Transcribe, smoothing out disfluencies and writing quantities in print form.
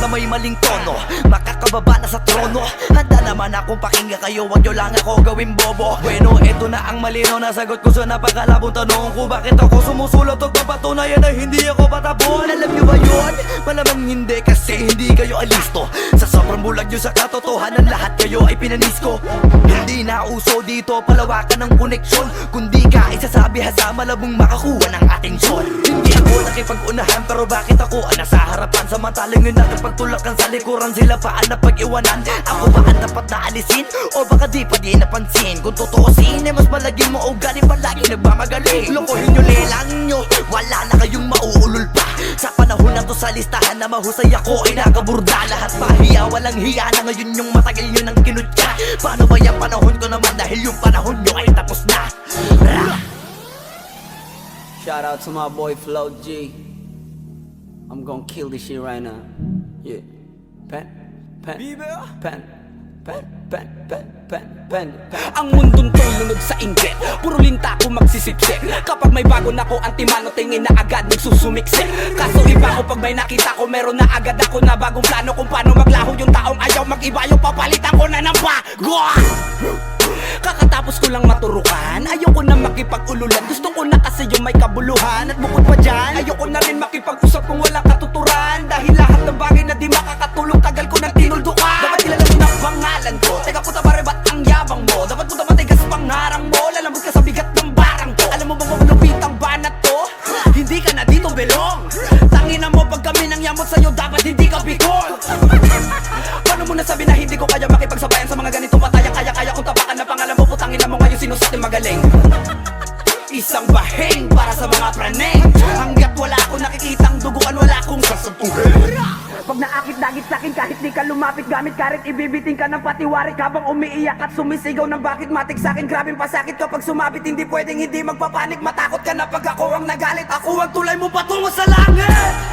may maling tono, makakababa na sa trono. Handa naman akong pakinggan kayo, wag nyo lang ako gawing bobo. Bueno, eto na ang malinaw na sagot ko sa napakalabong tanong ko. Bakit ako sumusulot o papatunayan na hindi ako patapon? Alam nyo ba yun? Malamang hindi, kasi hindi kayo alisto. Sa sobrang bulag nyo sa katotohanan, lahat kayo ay pinanisko. Hindi na uso dito palawakan ng koneksyon, kundi ka isasabi sa malabong makakuha ng atensyon. Hindi ako nakipag-unahan, pero bakit ako ang nasa harapan? Samantalang yun nakipagtulakan sa likuran, sila pa ang napag-iwanan. Ako ba ang dapat na alisin? O baka di pa di napansin? Kung totoosin ay mas malaging mo ugali, palagi nagmamagaling. Lokohin nyo, lelang nyo, wala na kayong mauulol pa. Sa panahon na to sa listahan na mahusay ako ay nakaburda. Lahat pahiya, walang hiya na ngayon yung matagal nyo nang kinutya. Paano ba yung panahon ko naman, dahil yung panahon nyo ay tapos na. Shout out to my boy Flo G. I'm gonna kill this shit right now. Yeah. Pen. Ang mundong to'y lunod sa inggit, puro linta ko magsisipsip. Kapag may bago na ko, antimano tingin na agad nagsusumiksik. Kaso iba ko pag may nakita ko, meron na agad ako na bagong plano kung paano maglaho yung taong ayaw mag-iba. Yung papalitan ko na ng bago. Kakatapos ko lang maturukan, ayoko na makipag-ululan. Gusto ko na kasi yung may kabuluhan. At bukod pa dyan, ayoko na rin makipag-usap kung walang katuturan. Dahil lahat ng bagay na di makakatulong, tagal ko nang tinuldukan. Dapat kilala mo na pangalan ko, teka puta pare ba't ang yabang mo? Dapat puta matigas pangarang mo, lalambot ka sa bigat ng barang ko. Alam mo bang malupit ang banat to? Hindi ka na dito belong. Tangina mo pag kami nang yamot sa'yo, dapat hindi ka bigol. Paano mo nasabi na hindi ko kaya makipagsabayan sa mga ganitong pataya? Kaya kung tapakan na pangalan mo, putangin na mo ngayon sino sa ating magaling. Isang bahing para sa mga praneng. Hanggat wala akong nakikitang duguan, wala akong sasampuhin. Pag naakit-dagit sa'kin kahit di ka lumapit, gamit karit ibibiting ka ng patiwarik. Habang umiiyak at sumisigaw ng bakit matik sa'kin. Grabing pasakit kapag sumabit, hindi pwedeng hindi magpapanik. Matakot ka na pag ako ang nagalit, ako ang tulay mo patungo sa langit.